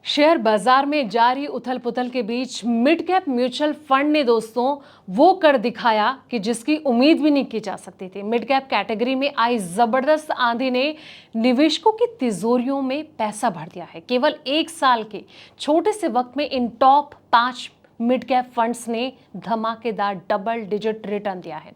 Share बाजार में जारी उथल पुथल के बीच मिड कैप म्यूचुअल फंड ने दोस्तों वो कर दिखाया कि जिसकी उम्मीद भी नहीं की जा सकती थी। मिड कैप कैटेगरी में आई जबरदस्त आंधी ने निवेशकों की तिजोरियों में पैसा भर दिया है। केवल एक साल के छोटे से वक्त में इन टॉप 5 मिड कैप फंड्स ने धमाकेदार डबल डिजिट रिटर्न दिया है।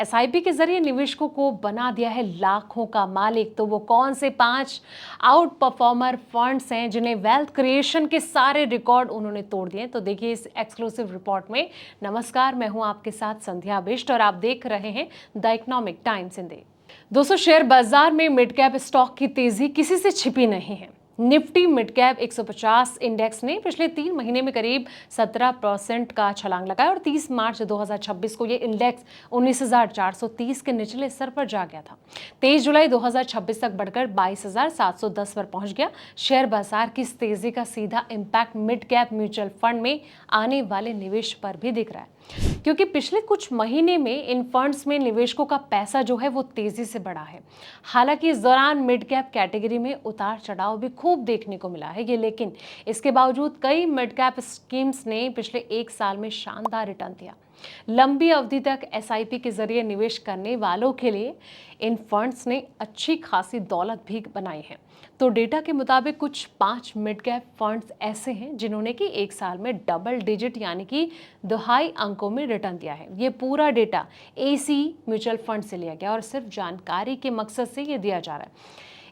एसआईपी के जरिए निवेशकों को बना दिया है लाखों का मालिक। तो वो कौन से 5 आउट परफॉर्मर फंड्स हैं जिन्हें वेल्थ क्रिएशन के सारे रिकॉर्ड उन्होंने तोड़ दिए? तो देखिए इस एक्सक्लूसिव रिपोर्ट में। नमस्कार, मैं हूं आपके साथ संध्या बिष्ट और आप देख रहे हैं द इकोनॉमिक टाइम्स हिंदी। दोस्तों, शेयर बाजार में मिड कैप स्टॉक की तेजी किसी से छिपी नहीं है। निफ्टी मिड कैप 150 इंडेक्स ने पिछले 3 महीने में करीब 17% का छलांग लगाया और 30 मार्च 2026 को ये इंडेक्स 19,430 के निचले स्तर पर जा गया था। 23 जुलाई 2026 तक बढ़कर 22,710 पर पहुंच गया। शेयर बाजार की इस तेजी का सीधा impact mid cap mutual fund में आने वाले निवेश पर भी दिख रहा है, क्योंकि पिछले कुछ महीने में इन फंड्स में निवेशकों का पैसा जो है वो तेजी से बढ़ा है। हालांकि इस दौरान मिड कैप कैटेगरी में उतार चढ़ाव भी खूब देखने को मिला है ये, लेकिन इसके बावजूद कई मिड कैप स्कीम्स ने पिछले एक साल में शानदार रिटर्न दिया। लंबी अवधि तक एसआईपी के जरिए निवेश करने वालों के लिए इन फंड्स ने अच्छी खासी दौलत भी बनाई है। तो डेटा के मुताबिक कुछ 5 मिड कैप फंड्स ऐसे हैं जिन्होंने कि एक साल में डबल डिजिट यानी कि दहाई अंकों में रिटर्न दिया है। ये पूरा डेटा एसी म्यूचुअल फंड से लिया गया और सिर्फ जानकारी के मकसद से ये दिया जा रहा है।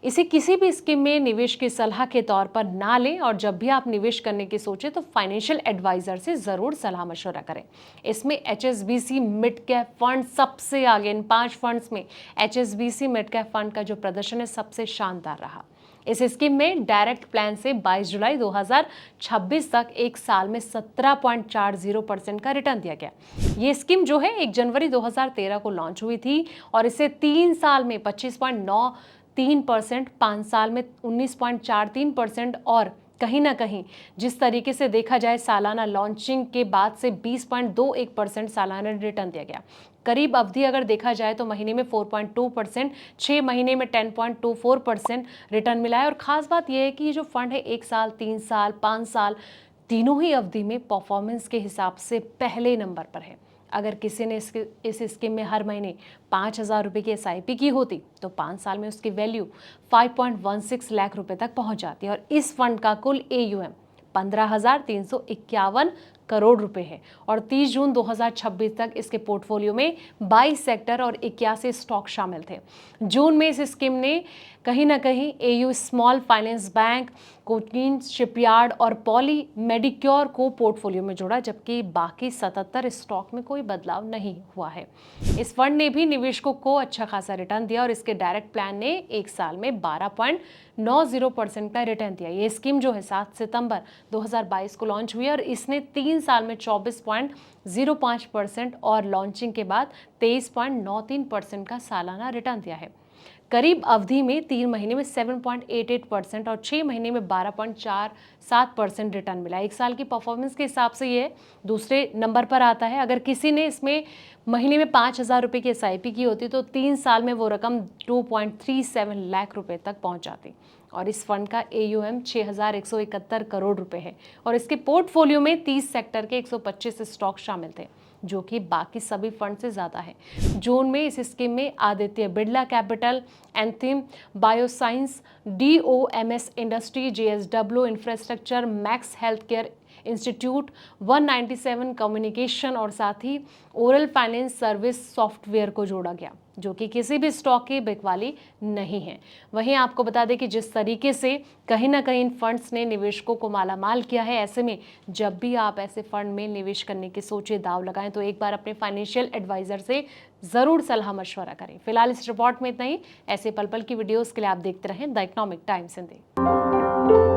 इसे किसी भी स्कीम में निवेश की सलाह के तौर पर ना लें और जब भी आप निवेश करने की सोचें तो फाइनेंशियल एडवाइजर से जरूर सलाह मशवरा करें। इसमें एचएसबीसी मिड कैप फंड सबसे आगे। इन 5 फंड्स में एचएसबीसी मिड कैप फंड का जो प्रदर्शन है सबसे शानदार रहा। इस स्कीम में डायरेक्ट प्लान से 22 जुलाई 2026 तक एक साल में 17.40% का रिटर्न दिया गया। ये स्कीम जो है 1 जनवरी 2013 को लॉन्च हुई थी और इसे 3 साल में 25.93%, 5 साल में 19.43% और कहीं ना कहीं जिस तरीके से देखा जाए सालाना लॉन्चिंग के बाद से 20.21% सालाना रिटर्न दिया गया। करीब अवधि अगर देखा जाए तो महीने में 4.2%, 6 महीने में 10.24% रिटर्न मिला है। और खास बात यह है कि ये जो फंड है 1 साल, 3 साल, 5 साल तीनों ही अवधि में परफॉर्मेंस के हिसाब से पहले नंबर पर है। अगर किसी ने इस स्कीम में हर महीने 5,000 रुपये की एसआईपी की होती तो 5 साल में उसकी वैल्यू 5.16 लाख रुपए तक पहुंच जाती है। और इस फंड का कुल AUM 15,351 करोड़ रुपए है और 30 जून 2026 तक इसके पोर्टफोलियो में 22 सेक्टर और 81 स्टॉक शामिल थे। जून में इस स्कीम ने कहीं ना कहीं AU small finance bank, Cochin shipyard और पॉली मेडिक्योर को पोर्टफोलियो में जोड़ा, जबकि बाकी 77 स्टॉक में कोई बदलाव नहीं हुआ है। इस फंड ने भी निवेशकों को अच्छा खासा रिटर्न दिया और इसके डायरेक्ट प्लान ने एक साल में 12.90% का रिटर्न दिया। ये स्कीम जो है 7 सितंबर 2022 को लॉन्च हुई और इसने 3 साल में 24.05% और लॉन्चिंग के बाद 23.93% का सालाना रिटर्न दिया है। करीब अवधि में 3 महीने में 7.88% और 6 महीने में 12.47% रिटर्न मिला। एक साल की परफॉर्मेंस के हिसाब से ये दूसरे नंबर पर आता है। अगर किसी ने इसमें महीने में 5,000 रुपये की एसआईपी की होती तो 3 साल में वो रकम 2.37 लाख रुपए तक पहुंच जाती। और इस फंड का AUM 6,171 करोड़ रुपए है और इसके पोर्टफोलियो में 30 सेक्टर के 125 स्टॉक शामिल थे, जो कि बाकी सभी फंड से ज्यादा है। जून में इस स्कीम में Aditya Birla capital, Anthem bioscience, DOMS industry, JSW infrastructure, Max health care institute, 197 communication और साथ ही ओरल फाइनेंस सर्विस सॉफ्टवेयर को जोड़ा गया, जो कि किसी भी स्टॉक की बिकवाली नहीं है। वहीं आपको बता दें कि जिस तरीके से कहीं ना कहीं इन फंड्स ने निवेशकों को मालामाल किया है, ऐसे में जब भी आप ऐसे फंड में निवेश करने की सोचे, दाव लगाएं तो एक बार अपने फाइनेंशियल एडवाइजर से जरूर सलाह मशवरा करें। फिलहाल इस रिपोर्ट में इतना ही। ऐसे पल पल की वीडियोस के लिए आप देखते रहें द इकोनॉमिक टाइम्स हिंदी।